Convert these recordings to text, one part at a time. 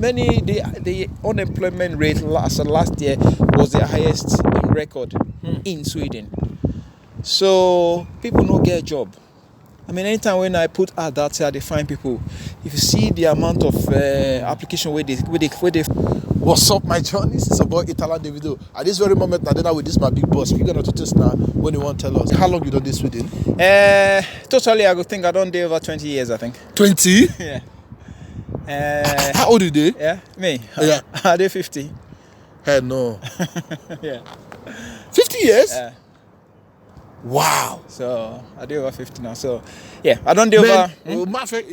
the unemployment rate last year was the highest in record in Sweden. So people don't get a job. I mean, anytime when I put ad out there, they find people. If you see the amount of application where they. What's up, my journeys? It's about Italo Davido. At this very moment, now with this my big boss. We're gonna test now when you want to tell us how long you done this Sweden. Totally, I think I done there over 20 years. I think 20. Yeah. How old are you? Yeah, me. Yeah. I did 50. Hey, no. Yeah. 50 years? Yeah. Wow. So I do over 50 now. So yeah, I don't do over.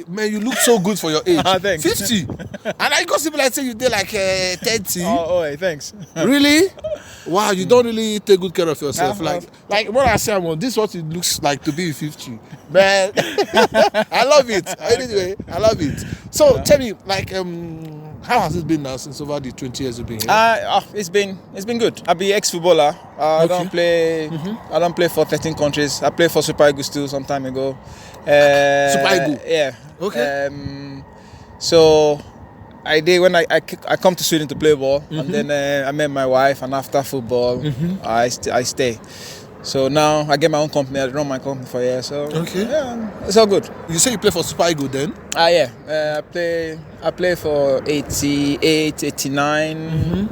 Man, you look so good for your age. Thanks. 50. And I got people like say you did like 30. Oh, hey, thanks. Really? Wow, you don't really take good care of yourself. No. Like what I say, this is what it looks like to be 50. Man, I love it. Anyway, I love it. So tell me, like, how has it been now since over the 20 years you've been here? It's been good. I be ex-footballer. I don't play. I don't play for 13 countries. I played for Super Eagles too some time ago. Super Eagles? Yeah. Okay. So I did when I come to Sweden to play ball, and then I met my wife, and after football, I stay. So now I get my own company. I run my company for a year. So okay. Yeah, it's all good. You say you play for Super Eagles then? Yeah. I play for 88, 89.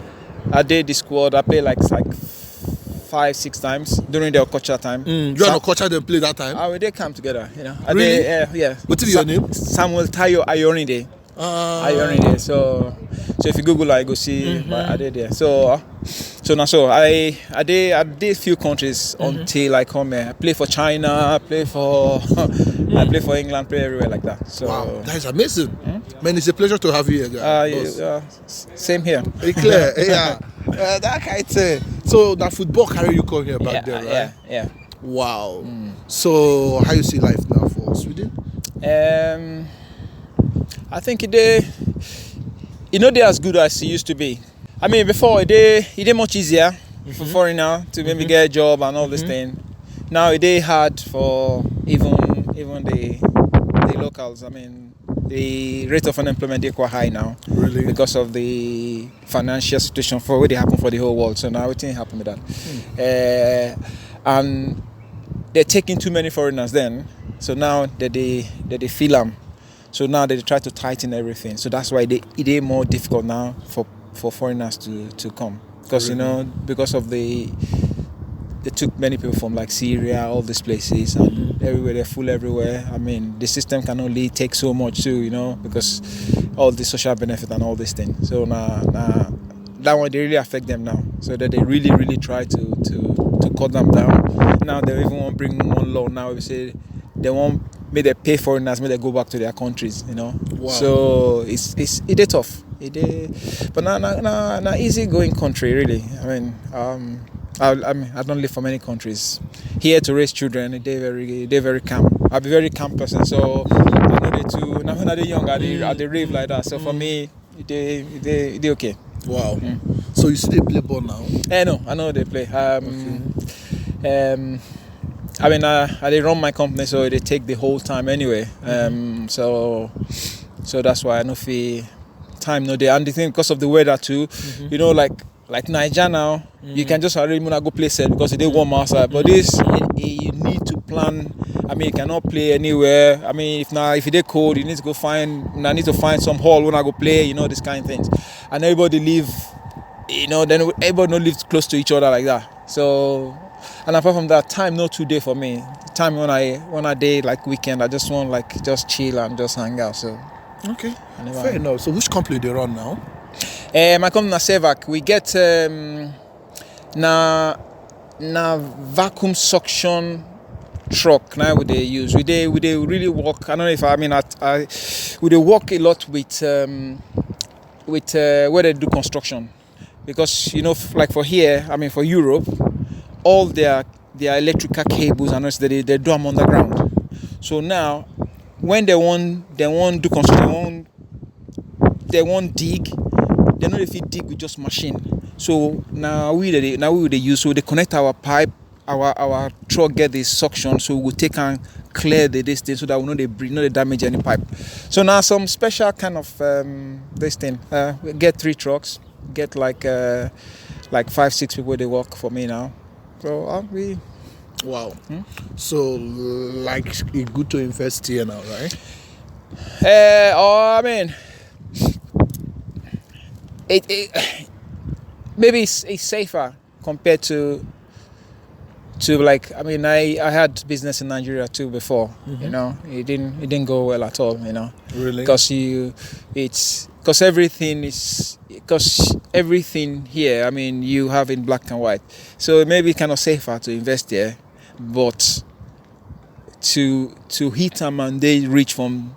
I did the squad. I played like 5-6 times during the Okocha time. You and Okocha didn't play that time? We did come together, you know. Really? Yeah. What's your name? Samuel Tayo Ayorinde. Ayorinde. So if you Google, I go see. I did there. So I did a few countries until I come here. I play for China. I play for England. Play everywhere like that. So wow, that is amazing. Man, it's a pleasure to have you here. Same here. It's clear. Yeah. That kind of thing. So that football career you come here back there, right? Yeah. Wow. So how you see life now for Sweden? I think they're as good as it used to be. I mean, before it much easier for foreigner to maybe get a job and all this thing. Now it hard for even the locals. I mean, the rate of unemployment is quite high now. Really? Because of the financial situation for what happen for the whole world. So now everything happen with that. And they're taking too many foreigners then. So now they feel them. So now they try to tighten everything. So that's why it is more difficult now for foreigners to come. Because really? Because of they took many people from like Syria, all these places, and everywhere they're full everywhere. I mean, the system can only take so much too, because all the social benefit and all these things. So now that one they really affect them now. So that they really, really try to cut them down. Now they even want to bring one law now. We say they won't make they pay foreigners, make they go back to their countries, Wow. So it's tough. But now easy going country really. I mean, I don't live for many countries. Here to raise children, they're very calm. I'll be very calm person. So I know they too. Now when they're young, they rave like that. So for me, they okay. Wow. So you see they play ball now? No, I know they play. I mean, I run my company, so they take the whole time anyway. So that's why I know if time no day. And the thing because of the weather too, like Niger now, you can just already go play set because it is warm outside. But this, you need to plan. I mean, you cannot play anywhere. I mean, if it is cold, you need to go I need to find some hall when I go play. This kind of things. And everybody live, then everybody not live close to each other like that. So. And apart from that, time not too day for me. Time when I day like weekend, I just want just chill and just hang out. So okay, fair enough. So which company they run now? My company is Sevac. We get na vacuum suction truck now they use. We really work. I don't know if we work a lot with where they do construction, because like for here, for Europe. All their electrical cables and they do them underground. So now, when they want do construction, they want dig. They know if you dig with just machine. So now we use. So they connect our pipe. Our truck get this suction. So we will take and clear this thing so that we know they damage any pipe. So now some special kind of this thing. We get 3 trucks, get like 5-6 people they work for me now. So we. Wow. So like it's good to invest here now, right? I mean, it maybe it's safer compared to like, I mean, I had business in Nigeria too before. You know, it didn't go well at all. You know, Really? Because everything here, I mean, you have in black and white. So it may be kind of safer to invest there, but to hit them and they reach from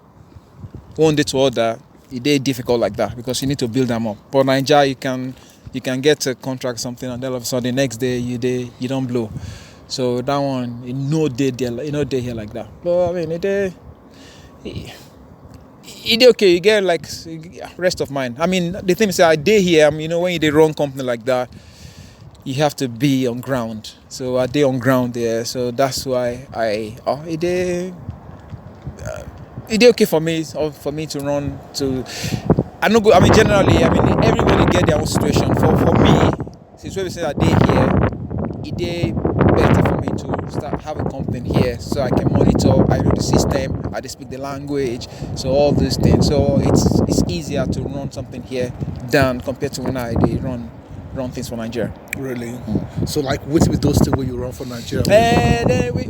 one day to other, it's difficult like that because you need to build them up. But Nigeria, you can get a contract or something, and then all of a sudden the next day you don't blow. So that one, no day here like that. But I mean, it okay. You get like rest of mind. I mean, the thing is, I day here. I mean, you know, when you run company like that, you have to be on ground. So I day on ground there. So that's why it okay for me to run to. I know. I mean, generally, I mean, everybody get their own situation. For me, since we say a day here, it better for me to have a company here so I can monitor. I know the system. I speak the language. So all these things. So it's easier to run something here than compared to when I run things for Nigeria. Really? So like, what with those things when you run for Nigeria? Then we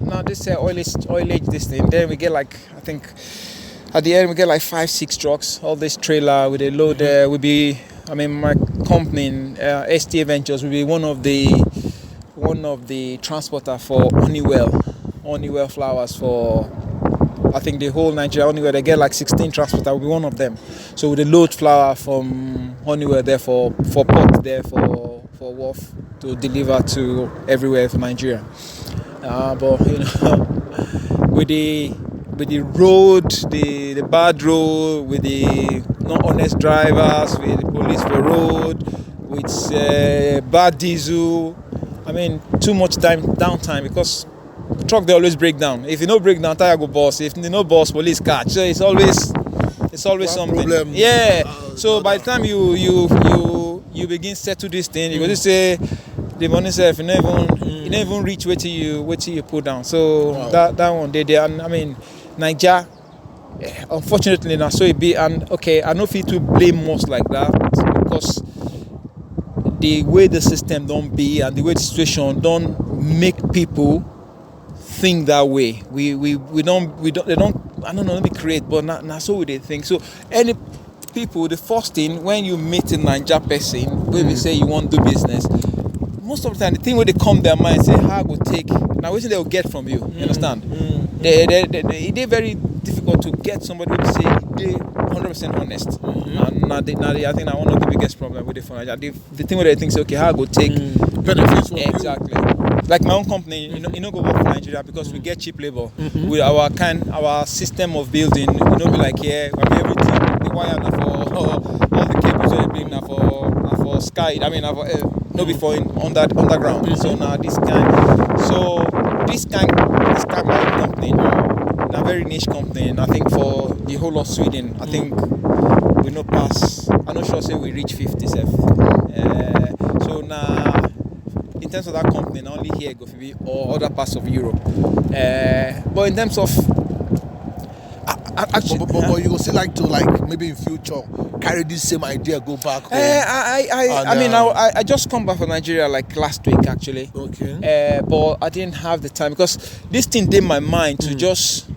now this oilage this thing. Then we get like, I think at the end we get like 5-6 trucks. All this trailer with a load there will be. I mean, my company, STA Ventures, will be one of the transporter for Honeywell flowers for, I think, the whole Nigeria. Honeywell, they get like 16 transporter. Will be one of them. So with the load flower from Honeywell there for port there for wharf to deliver to everywhere for Nigeria. But you know, with the road, the bad road, with the not honest drivers, with the police for road, with bad diesel. I mean, too much downtime because truck they always break down. If you no break down, tire go bust. If you no bust, police catch. So it's always something. Problem. Yeah. So by the time you begin settle this thing, you go to say the money self you never even reach where you put down. So that one they and I mean Nigeria, unfortunately now so it be, and okay, I know if you to blame most like that because the way the system don't be and the way the situation don't make people think that way. We don't they don't, I don't know, let me create, but not so they think. So any people, the first thing when you meet a Nigeria person where we say you want to do business, most of the time the thing where they come their mind say how I go take now what they'll get from you. You understand? They're very difficult to get somebody to say they 100% honest. And I think that one of the biggest problems with the phone, the thing where they think say okay how I go take benefits from exactly. Like my own company, you know, go work for Nigeria because we get cheap labor. With our system of building, be like here, I mean everything, the wire now for all the cables they bring now for sky. I mean, no before underground. So now this kind my company, a very niche company. And I think for the whole of Sweden, I think we no pass. I'm not sure say we reach 50. So now. In terms of that company, not only here, go for be or other parts of Europe. But in terms of actually, but you will still like to maybe in future carry this same idea, go back home. I just come back from Nigeria like last week actually. Okay. But I didn't have the time because this thing did in my mind to just.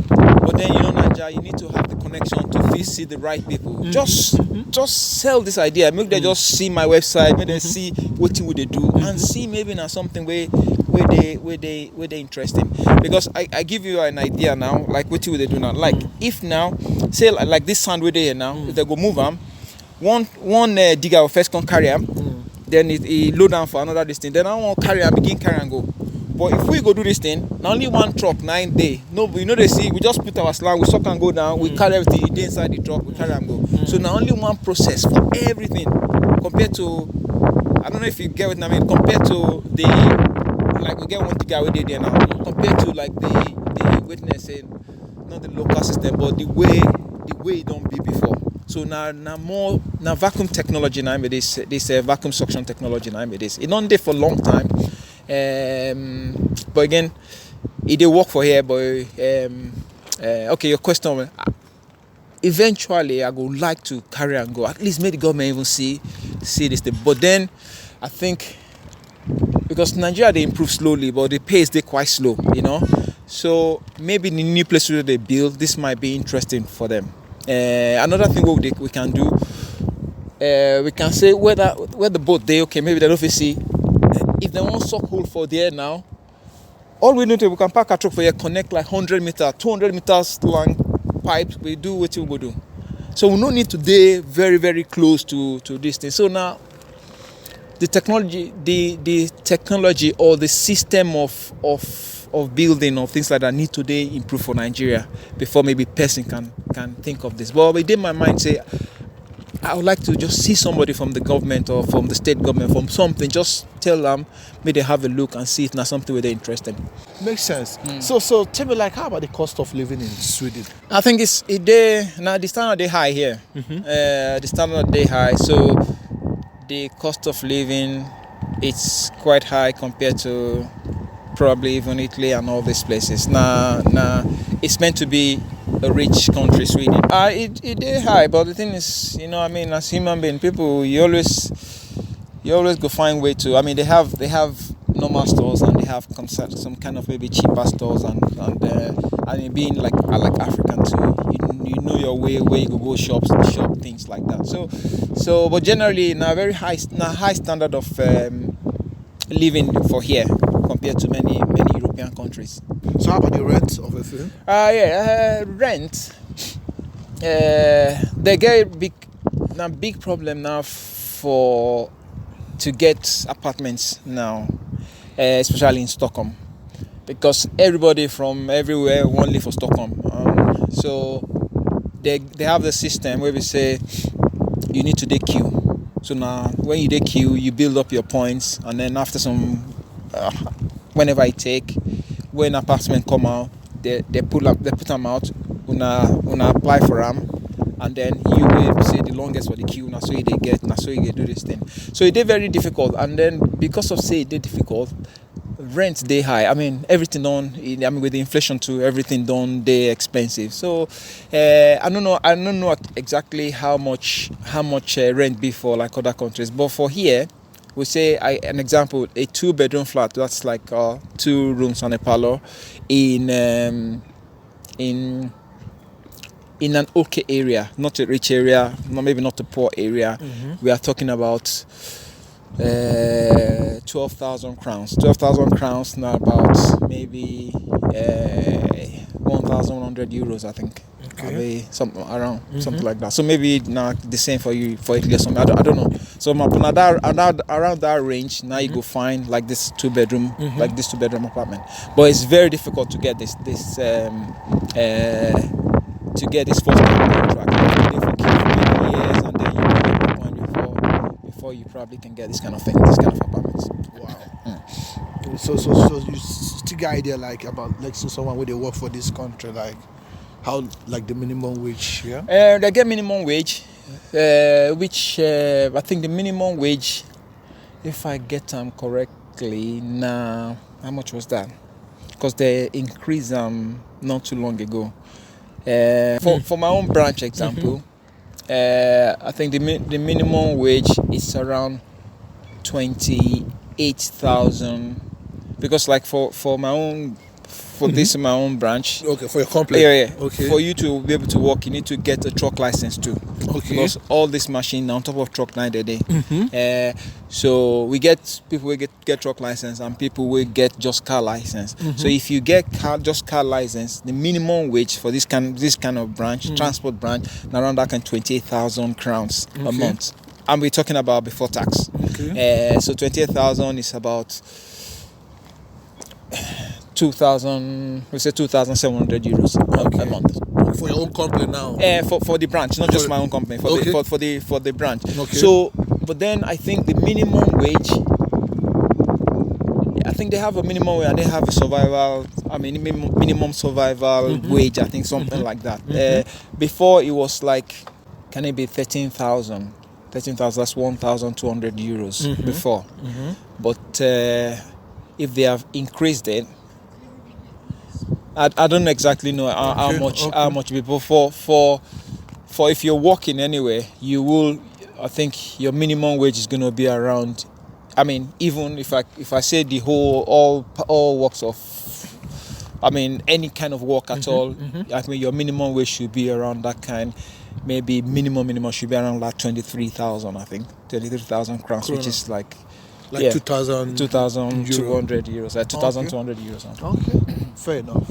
But then Nigeria, you need to have the connection to visit the right people. Just sell this idea. Make them just see my website. Make them see what would they do and see maybe now something where they interested. Because I give you an idea now. Like what would they do now? Like if now say like this sand where they here now, if they go move them, one digger will first come carry them. Then he load down for another distance. Then I want to carry and begin carry and go. But if we go do this thing, not only one truck, 9 days. No, they see, we just put our slang, we suck and go down, we carry everything inside the truck, we carry and go. So now only one process for everything compared to, I don't know if you get what I mean, compared to we get one guy we did there now. compared to like the witness saying, not the local system, but the way it don't be before. So now vacuum technology now with this vacuum suction technology now with this. It don't there for a long time. But again, it did work for here. But okay, your question. Eventually, I would like to carry and go. At least make the government even see this thing. But then, I think because Nigeria they improve slowly, but the pace they quite slow, you know. So maybe the new place where they build, this might be interesting for them. Another thing we can do, we can say where the boat they okay, maybe they don't see. If they want suck hole for there now, all we need to we can park a truck for here, connect like 100 meters, 200 meters long pipes. We do what we do. So we don't need to be very very close to this thing. So now the technology or the system of building of things like that need to improve for Nigeria before maybe person can think of this. But within my mind say I would like to just see somebody from the government or from the state government, from something, just tell them, maybe they have a look and see if that's something where they're interested in. Makes sense. So tell me, like, how about the cost of living in Sweden? I think now the standard they high here. The standard they high, so the cost of living it's quite high compared to probably even Italy and all these places. Now it's meant to be a rich country, Sweden. It is high, but the thing is, you know, I mean, as human being, people, you always go find way to. I mean, they have normal stores and they have some kind of maybe cheaper stores and being like African too, you know your way where you go shop things like that. So but generally, now very high standard of living for here compared to many European countries. So how about the rent of a thing? Rent. They get big problem now to get apartments now, especially in Stockholm, because everybody from everywhere want live for Stockholm. So they have the system where we say you need to queue. So now when you queue, you build up your points, and then after some whenever I take, when apartment come out, they put them out. Una apply for them, and then you will see the longest for the queue. Now so you do this thing. So it is very difficult, and then because of say it is difficult, rent they high. I mean everything done. I mean with the inflation too, everything done they expensive. So I don't know exactly how much rent be for like other countries, but for here. We say, an example, a 2-bedroom flat, that's like 2 rooms and a parlor in an okay area, not a rich area, maybe not a poor area. We are talking about 12,000 crowns. 12,000 crowns now about maybe 1,100 euros, I think. Okay. Something around something like that. So maybe now the same for Italy or something. I don't know. So around that range, now you go find like this 2-bedroom, like this 2-bedroom apartment. But it's very difficult to get this first contract. You for many years, and then you get to the point before you probably can get this kind of thing, this kind of apartments. Wow. So you still get idea like about like so someone where they work for this country, like how like the minimum wage, yeah? They get minimum wage, which I think the minimum wage, if I get them correctly, now how much was that? Because they increased them not too long ago. For my own branch example, I think the minimum wage is around 28,000, because like for my own. This is my own branch. Okay, for your company. Yeah. Okay. For you to be able to work, you need to get a truck license too. Okay. Because all this machine on top of truck 9 a day. So we get people will get truck license, and people will get just car license. So if you get just car license, the minimum wage for this kind of branch, transport branch, around that kind 28,000 crowns a month. And we're talking about before tax. Okay. So 28,000 is about 2,700 euros a month. For your own company now? For the branch, not just my own company, for the branch. Okay. So, but then I think the minimum wage, I think they have a minimum wage and they have a survival. I mean, minimum survival wage. I think something like that. Before it was like, can it be 13,000? 13,000. That's 1,200 euros before. But if they have increased it, I don't exactly know how much people for if you're working anyway, you will. I think your minimum wage is going to be around. I mean, even if I say the whole all works of, I mean, any kind of work at all, I mean, your minimum wage should be around that kind. Maybe minimum should be around like 23,000. I think 23,000 crowns, which is like 2,200 euros, 2,200 euros. Okay, fair enough.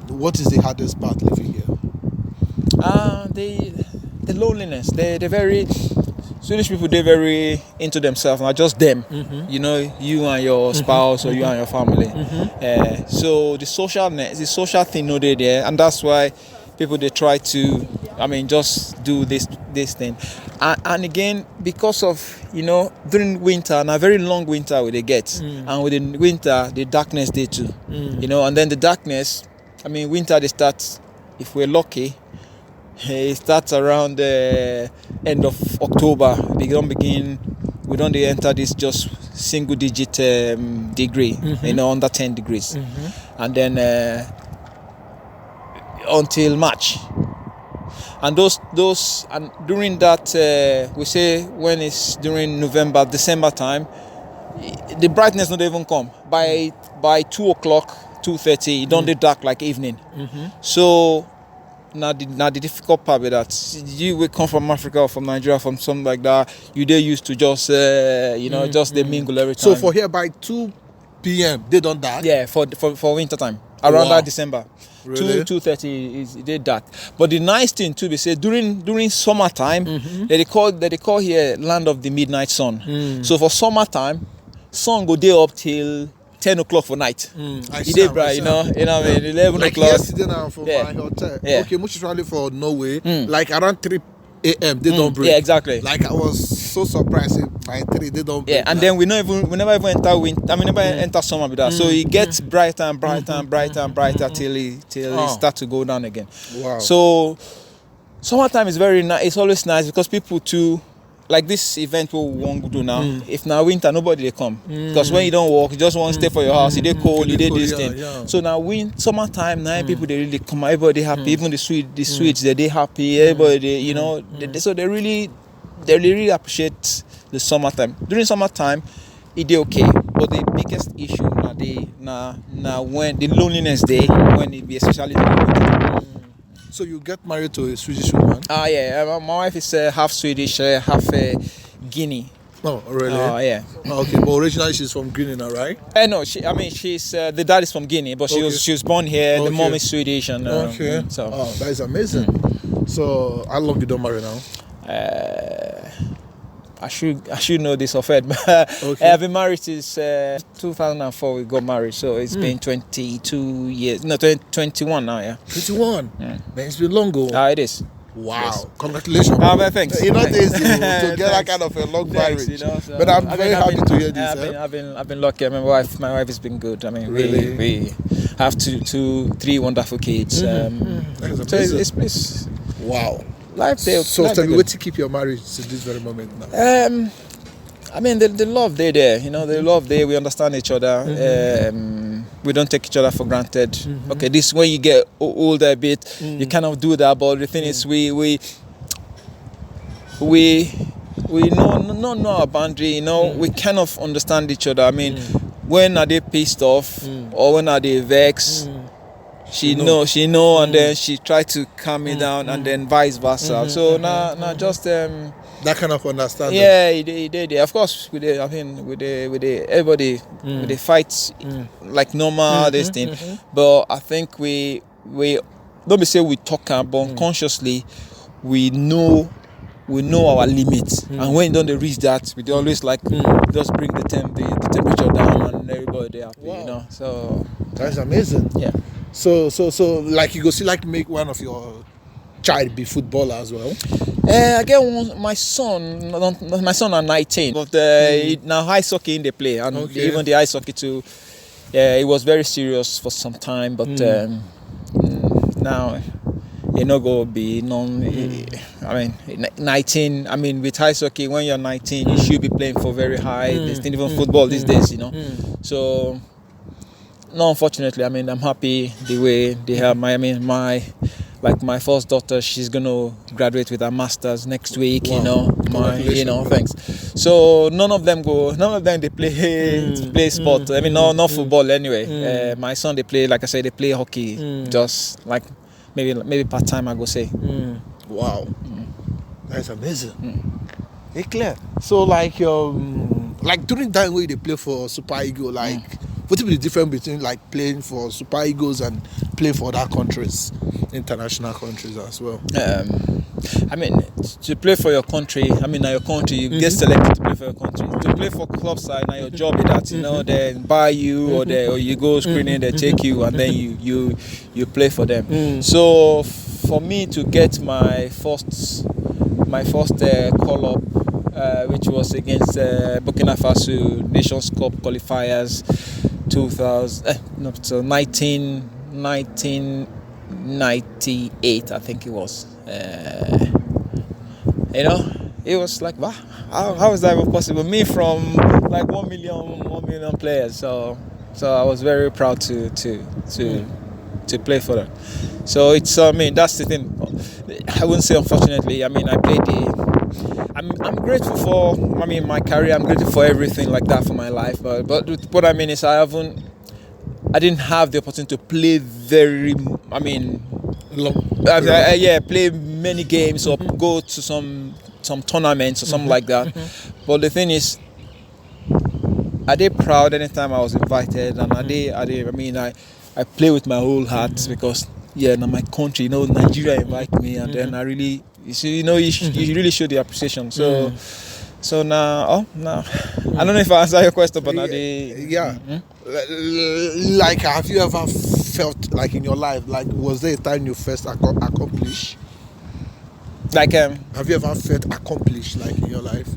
What is the hardest part living here? The loneliness. They're very Swedish people. They're very into themselves, not just them. You know, you and your spouse or you and your family. So the social thing, no, they're there, and that's why people they try to, I mean, just do this thing. And again, because of, you know, during winter, and a very long winter we they get, and within winter the darkness they too, you know, and then the darkness, I mean, winter they start, if we're lucky, it starts around the end of October. We don't enter this just single digit degree, you know, under 10 degrees, and then until March. And those and during that we say when it's during November, December time, the brightness not even come by 2 o'clock, 2:30. It don't dark like evening. So now the difficult part with that, you will come from Africa or from Nigeria, from something like that, you they used to just you know, just they mingle every time. So for here by 2 p.m. they don't dark? Yeah, for winter time around that December. Really? 2:30 is they dark. But the nice thing too, they say during summertime, they call here land of the midnight sun. So for summertime, sun go day up till 10 o'clock for night. It is bright, you know what I mean, 11 like o'clock. Yesterday now from my hotel. Okay, most usually for Norway, like around 3 a.m. they don't break. Yeah, exactly. Like I was so surprised by 3 they don't break. Yeah, and then we never even enter winter. I mean, never enter summer with that. So it gets brighter and brighter and brighter and brighter till it starts to go down again. Wow. So summertime is very nice. It's always nice because people too, like this event we want to do now. If now winter, nobody they come because when you don't work, you just want to stay for your house. You dey cold, you dey this thing. So now summertime, now people they really come. Everybody happy. Even the Swedes they happy. Everybody, you know, so they really appreciate the summertime. During summertime, it dey okay. But the biggest issue now when the loneliness day, when it be especially the winter. So you get married to a Swedish woman? Yeah. My wife is half Swedish, half Guinea. Oh, really? Yeah. Okay, but originally she's from Guinea now, right? No, she's the dad is from Guinea, but she was born here. The mom is Swedish, and so. Oh, that is amazing. So how long you don't marry now? I should know this offhand, but I've been married since 2004. We got married, so it's been 22 years. No, 21 now. Yeah. 21. Man, it's been long ago. It is. Wow! Yes. Congratulations. Thanks. You know, it's easy to get that kind of a long marriage. You know, so but I'm very happy to hear this. I've been lucky. My wife has been good. I mean, really, we have three wonderful kids. So it's wow. Life there. So tell me, what to keep your marriage to this very moment now? I mean, the love there. You know, the love there. We understand each other. We don't take each other for granted. Okay, this when you get older a bit, you kind of do that. But the thing is, we know our boundary. You know, we kind of understand each other. I mean, when are they pissed off or when are they vexed? She know, and then she try to calm me down, and then vice versa. So now just that kind of understanding. Yeah, he did. Of course, everybody with the fights like normal this thing. But I think we don't be say we talk but unconsciously we know our limits, and when don't they reach that, we always like just bring the temperature down, and everybody happy. Wow. You know, so that's amazing. Yeah. So like you go see like make one of your child be footballer as well? I get one. My son are 19, but now ice hockey they play, and even the ice hockey too. It was very serious for some time, but now it no go be non. I mean, 19. I mean, with ice hockey, when you're 19, you should be playing for very high. There's even football these days, you know. So, no, unfortunately, I mean, I'm happy the way they have my first daughter, she's gonna graduate with her masters next week. Wow. Thanks. So none of them they play sport. I mean, not football anyway. My son, they play, like I said, they play hockey. Just like maybe part time, I go say. Wow, that's amazing. Hey, Claire. So like during that way they play for Super Eagles, like what will be the difference between like playing for Super Eagles and playing for other countries, international countries as well? I mean, to play for your country, now your country, you get selected to play for your country. To play for club side, now your job is that, they buy you or you go screening, they take you and then you play for them. So for me to get my first call up, which was against Burkina Faso Nations Cup qualifiers, 1998, I think it was. It was like, wow, how is that even possible? Me from like 1 million players. So I was very proud to play for them. So it's that's the thing. I wouldn't say unfortunately. I played I'm grateful for my career. I'm grateful for everything like that for my life. But what I mean is I didn't have the opportunity to play play many games or go to some tournaments or something like that. But the thing is, I did proud anytime I was invited, and I play with my whole heart because now my country, Nigeria invite me, and then I really, you really show the appreciation. So now, I don't know if I answer your question, but now like, have you ever felt like in your life, like, was there a time you first accomplished? Like, have you ever felt accomplished, like, in your life?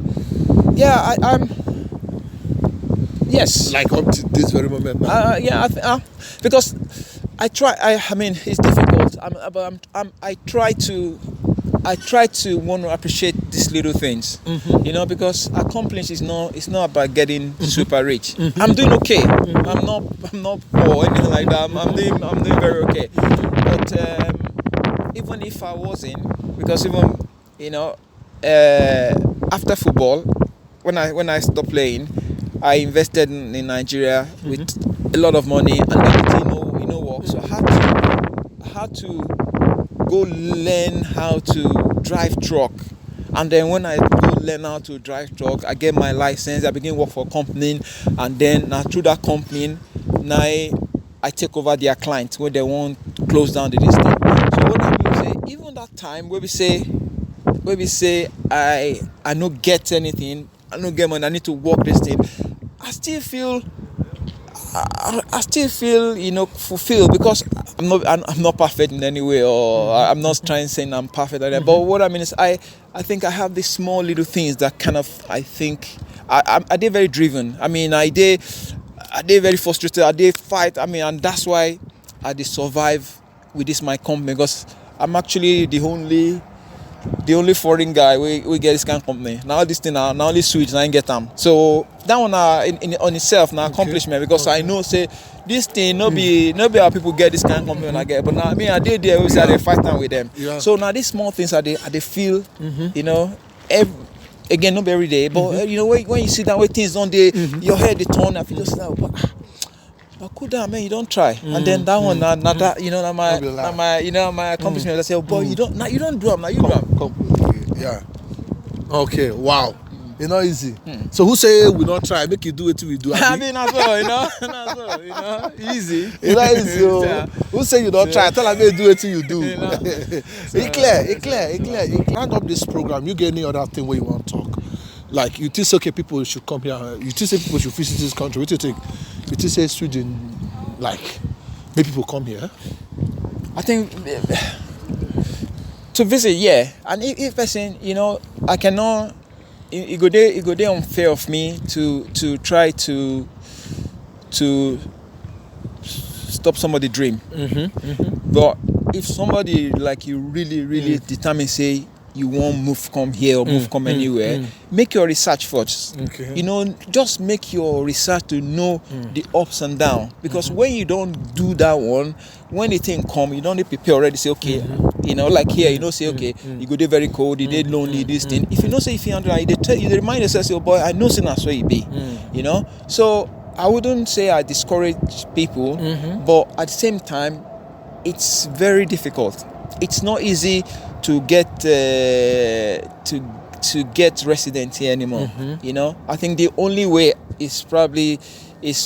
Yeah, I'm. Yes. Like up to this very moment now. Because I try. It's difficult. I try to want to appreciate these little things, because accomplish is it's not about getting super rich. I'm doing okay. I'm not poor or anything like that. I'm doing very okay. But even if I wasn't, because even after football, when I stopped playing, I invested in Nigeria with a lot of money and everything, work. So I had to go learn how to drive truck, and then when I go learn how to drive truck, I get my license. I begin work for a company, and then through that company, now I take over their clients when they want to close down the distance. So what I mean say, even that time where we say I no get anything, I no get money, I need to work this thing, I still feel fulfilled, because I'm not perfect in any way, or I'm not trying to say I'm perfect. But what I mean is I think I have these small little things that kind of, I think I did very driven. I did very frustrated. I did fight. And that's why I did survive with this my company, because I'm actually the only foreign guy we get this kind of company. Now this thing now only switch and I get them. So that one on itself now accomplishment, because I know say this thing no be how people get this kind of company when I get. But now I did there, we say I dey fight time with them. Yeah. So now these small things I dey feel, again not every day, but when you sit down with things on the your head they turn, I feel just like, but cool down, man, you don't try. And then that one, not that, my accomplishment. I say, boy, you don't do them, now you do them. Yeah. Okay. Wow. It's not easy. So who say we don't try? Make you do it till we do. As well, easy. It's not easy. Who say you don't try? Tell them you do it till you do. It's clear. Round up this program. You get any other thing where you want to talk? Like, you think okay, people should come here. You think say people should visit this country. What do you think? You think say Sweden, like, make people come here? I think To visit, yeah. And if person, I cannot. It go there unfair of me to try to stop somebody's dream. But if somebody like you really determined, say you won't move come here or move come anywhere, make your research first. Okay. Just make your research to know the ups and downs. Because when you don't do that one, when the thing come, you don't need to prepare already. Say okay, like here, say okay, you go there very cold, you did lonely, this thing. If you know say if you under, you remind yourself, say, oh boy, I know that's where you be. So I wouldn't say I discourage people, but at the same time, it's very difficult. It's not easy to get to get residence here anymore. I think the only way is probably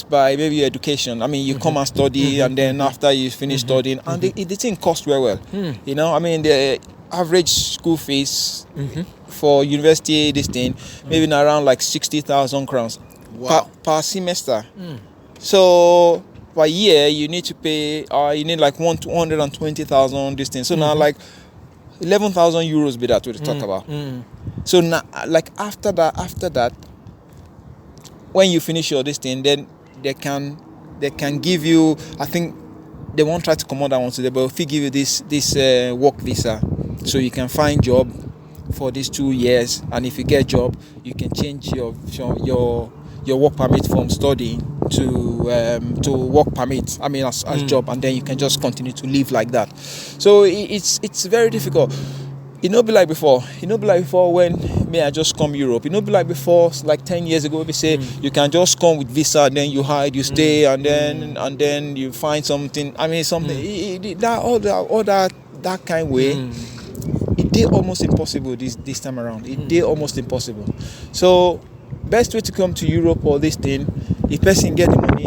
by maybe your education. I mean, you come and study, and then after you finish studying, and the thing costs well. I mean, the average school fees for university, this thing, maybe around like 60,000 crowns per semester. So per year you need to pay. You need like 220,000 this thing. So now like 11,000 euros be that what we talk about. So now, like after that, when you finish your this thing, then they can give you. I think they won't try to come on that one today, but if you give you this work visa, so you can find job for these 2 years, and if you get job, you can change your work permit from studying to work permit. I mean, as job, and then you can just continue to live like that. So it's very difficult. It not be like before. It not be like before when I just come Europe. It not be like before, like 10 years ago. We say you can just come with visa, and then you hide, you stay, and then you find something. I mean, something that kind of way. It did almost impossible this time around. It did almost impossible. So best way to come to Europe or this thing, if person get the money,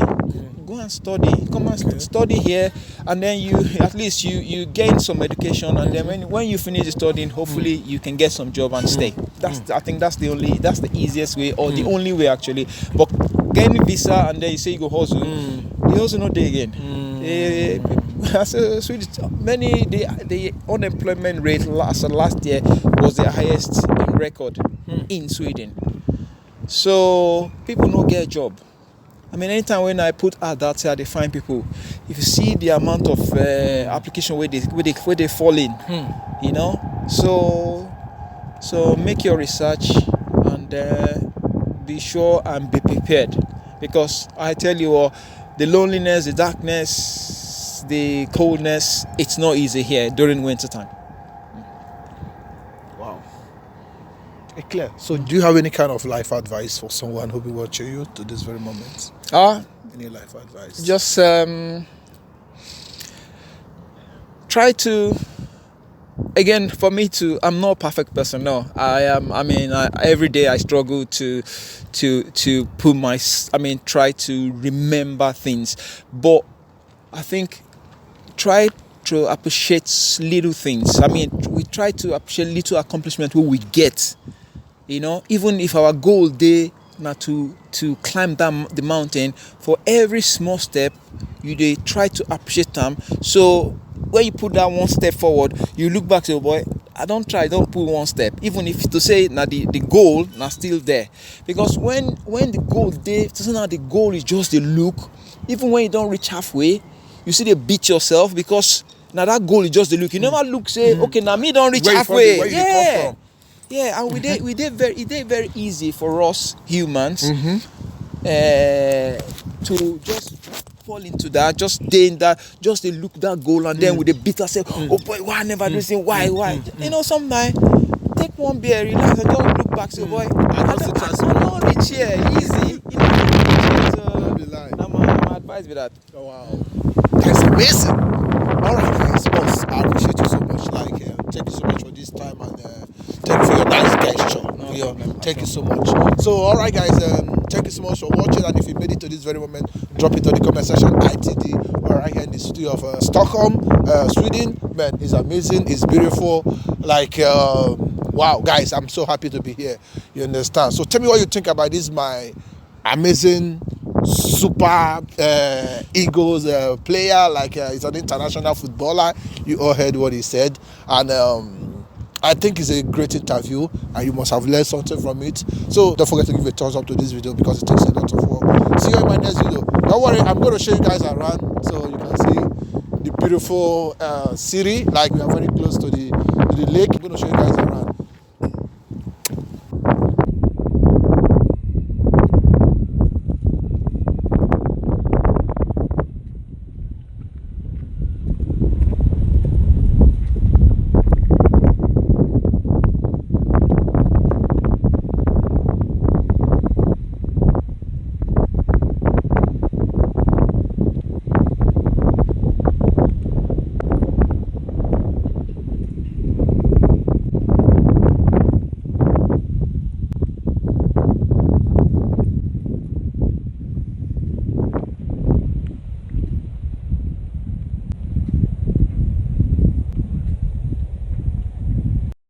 go and study. Come and study here, and then you at least you gain some education, and then when you finish studying, hopefully you can get some job and stay. I think that's the easiest way, or the only way actually. But getting visa and then you say you go hustle, you also not there again. Sweden, the unemployment rate last year was the highest in record in Sweden. So people don't get a job. I mean, anytime when I put ad out here, they find people. If you see the amount of application where they fall in, So make your research and be sure and be prepared, because I tell you, the loneliness, the darkness, the coldness, it's not easy here during winter time. Wow. Clear. So do you have any kind of life advice for someone who will be watching you to this very moment? Any life advice? Just try to, again, for me I'm not a perfect person. No, I am. I mean, every day I struggle to try to remember things, but I think try to appreciate little things. I mean, we try to appreciate little accomplishment what we get. Even if our goal day now to climb down the mountain, for every small step they try to appreciate them. So when you put that one step forward, you look back and say, oh boy, don't put one step, even if to say now the goal now still there. Because when the goal there, so now the goal is just the look. Even when you don't reach halfway, you see they beat yourself, because now that goal is just the look. You never look say, okay, now me don't reach halfway. Where you come from? Yeah, and it did very easy for us humans to just fall into that, just day in that, just they look that goal, and then with the bitter say, oh boy, why I never do this thing? Why? Sometimes take one beer, relax, and just look back, say, boy, I don't reach here easy. So my advice with that. Oh wow, that's amazing. All right, guys, boss, I appreciate you so much. Thank you so much for this time, and thank you for your nice gesture. Thank you so much. So, all right, guys, thank you so much for watching. And if you made it to this very moment, drop it on the comment section. ITD, we're right here in the studio of Stockholm, Sweden. Man, it's amazing. It's beautiful. Wow, guys, I'm so happy to be here. You understand? So, tell me what you think about this, my amazing super Eagles player. He's an international footballer. You all heard what he said, and I think it's a great interview and you must have learned something from it. So don't forget to give a thumbs up to this video because it takes a lot of work. See you in my next video. Don't worry, I'm going to show you guys around so you can see the beautiful city. Like we are very close to the lake. I'm going to show you guys around.